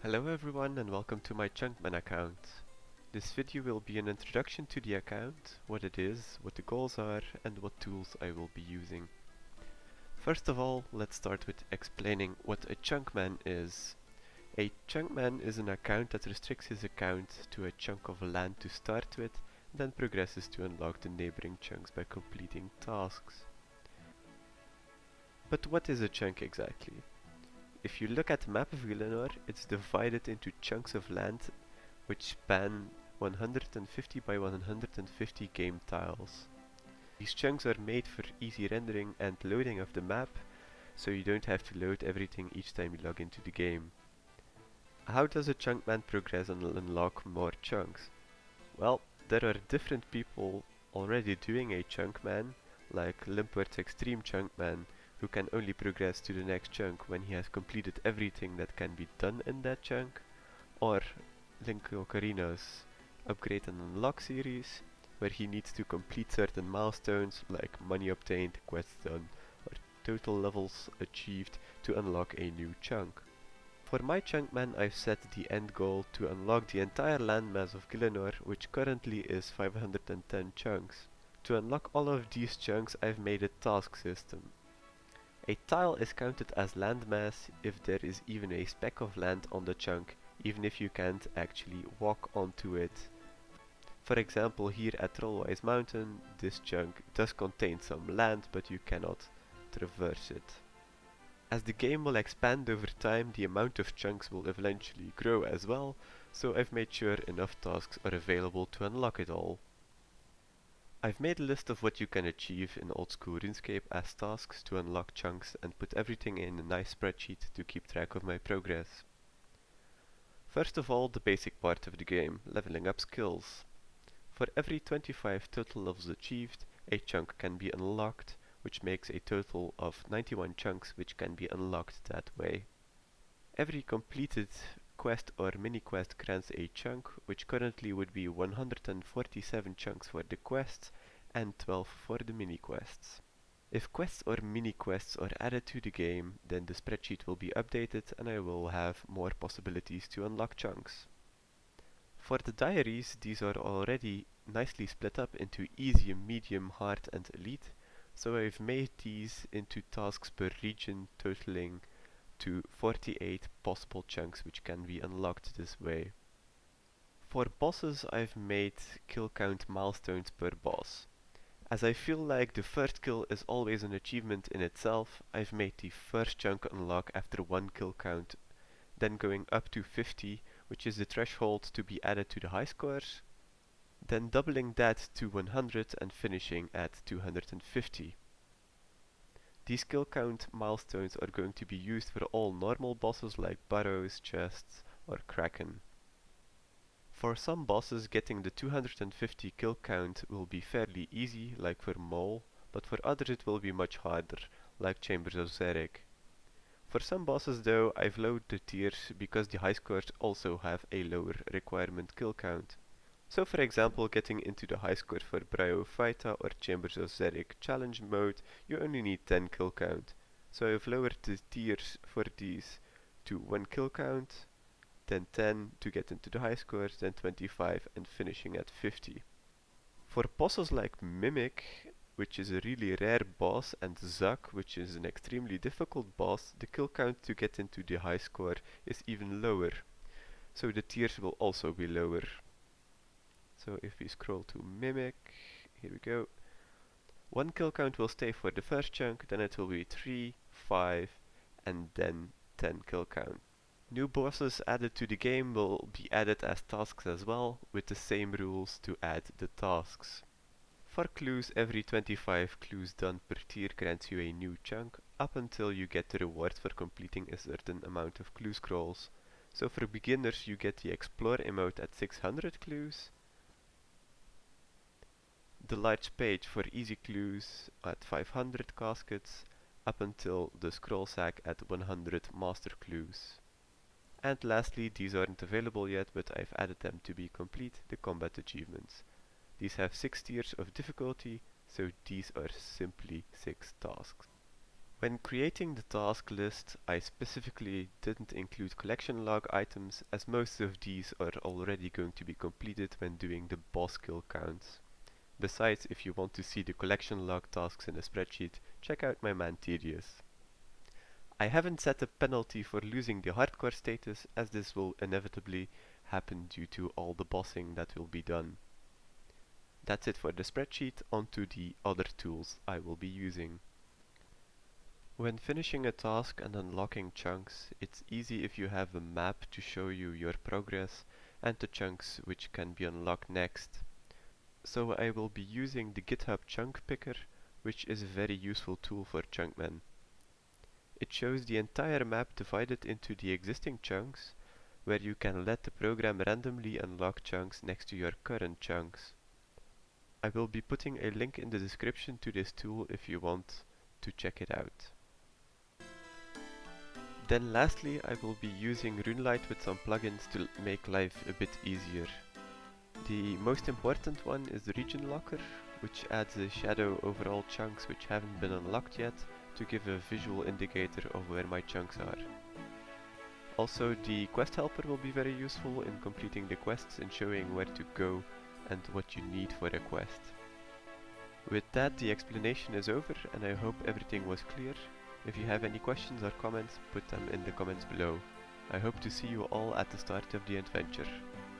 Hello everyone and welcome to my Chunkman account. This video will be an introduction to the account, what it is, what the goals are, and what tools I will be using. First of all, let's start with explaining what a Chunkman is. A Chunkman is an account that restricts his account to a chunk of land to start with, and then progresses to unlock the neighboring chunks by completing tasks. But what is a chunk exactly? If you look at the map of Gielinor, it's divided into chunks of land which span 150 by 150 game tiles. These chunks are made for easy rendering and loading of the map, so you don't have to load everything each time you log into the game. How does a Chunkman progress and unlock more chunks? Well, there are different people already doing a Chunkman, like Limpwert's Extreme Chunkman, who can only progress to the next chunk when he has completed everything that can be done in that chunk, or Link Ocarina's Upgrade and Unlock series, where he needs to complete certain milestones like money obtained, quests done, or total levels achieved to unlock a new chunk. For my Chunkman, I've set the end goal to unlock the entire landmass of Gielinor, which currently is 510 chunks. To unlock all of these chunks, I've made a task system. A tile is counted as landmass if there is even a speck of land on the chunk, even if you can't actually walk onto it. For example, here at Trollwise Mountain, this chunk does contain some land, but you cannot traverse it. As the game will expand over time, the amount of chunks will eventually grow as well, so I've made sure enough tasks are available to unlock it all. I've made a list of what you can achieve in old school RuneScape as tasks to unlock chunks and put everything in a nice spreadsheet to keep track of my progress. First of all, the basic part of the game, leveling up skills. For every 25 total levels achieved, a chunk can be unlocked, which makes a total of 91 chunks which can be unlocked that way. Every completed quest or mini-quest grants a chunk, which currently would be 147 chunks for the quests and 12 for the mini-quests. If quests or mini-quests are added to the game, then the spreadsheet will be updated and I will have more possibilities to unlock chunks. For the diaries, these are already nicely split up into easy, medium, hard and elite, so I've made these into tasks per region totaling to 48 possible chunks which can be unlocked this way. For bosses, I've made kill count milestones per boss. As I feel like the first kill is always an achievement in itself, I've made the first chunk unlock after one kill count, then going up to 50, which is the threshold to be added to the high scores, then doubling that to 100 and finishing at 250. These kill count milestones are going to be used for all normal bosses like burrows, chests, or kraken. For some bosses, getting the 250 kill count will be fairly easy, like for Mole, but for others it will be much harder, like Chambers of Xeric. For some bosses though, I've lowered the tiers because the high scores also have a lower requirement kill count. So for example, getting into the high score for Bryophyta or Chambers of Xeric challenge mode, you only need 10 kill count. So I've lowered the tiers for these to 1 kill count, then 10 to get into the high scores, then 25 and finishing at 50. For bosses like Mimic, which is a really rare boss, and Zuck, which is an extremely difficult boss, the kill count to get into the high score is even lower. So the tiers will also be lower. So if we scroll to Mimic, here we go. 1 kill count will stay for the first chunk, then it will be 3, 5, and then 10 kill count. New bosses added to the game will be added as tasks as well, with the same rules to add the tasks. For clues, every 25 clues done per tier grants you a new chunk, up until you get the reward for completing a certain amount of clue scrolls. So for beginners you get the Explore emote at 600 clues, the large page for easy clues at 500 caskets, up until the scroll sack at 100 master clues. And lastly, these aren't available yet, but I've added them to be complete, the combat achievements. These have 6 tiers of difficulty, so these are simply 6 tasks. When creating the task list, I specifically didn't include collection log items as most of these are already going to be completed when doing the boss kill counts. Besides, if you want to see the collection log tasks in a spreadsheet, check out my man Tedious. I haven't set a penalty for losing the hardcore status as this will inevitably happen due to all the bossing that will be done. That's it for the spreadsheet, onto the other tools I will be using. When finishing a task and unlocking chunks, it's easy if you have a map to show you your progress and the chunks which can be unlocked next. So I will be using the GitHub chunk picker, which is a very useful tool for Chunkman. It shows the entire map divided into the existing chunks, where you can let the program randomly unlock chunks next to your current chunks. I will be putting a link in the description to this tool if you want to check it out. Then lastly, I will be using Runelite with some plugins to make life a bit easier. The most important one is the region locker, which adds a shadow over all chunks which haven't been unlocked yet to give a visual indicator of where my chunks are. Also, the quest helper will be very useful in completing the quests and showing where to go and what you need for a quest. With that, the explanation is over and I hope everything was clear. If you have any questions or comments, put them in the comments below. I hope to see you all at the start of the adventure.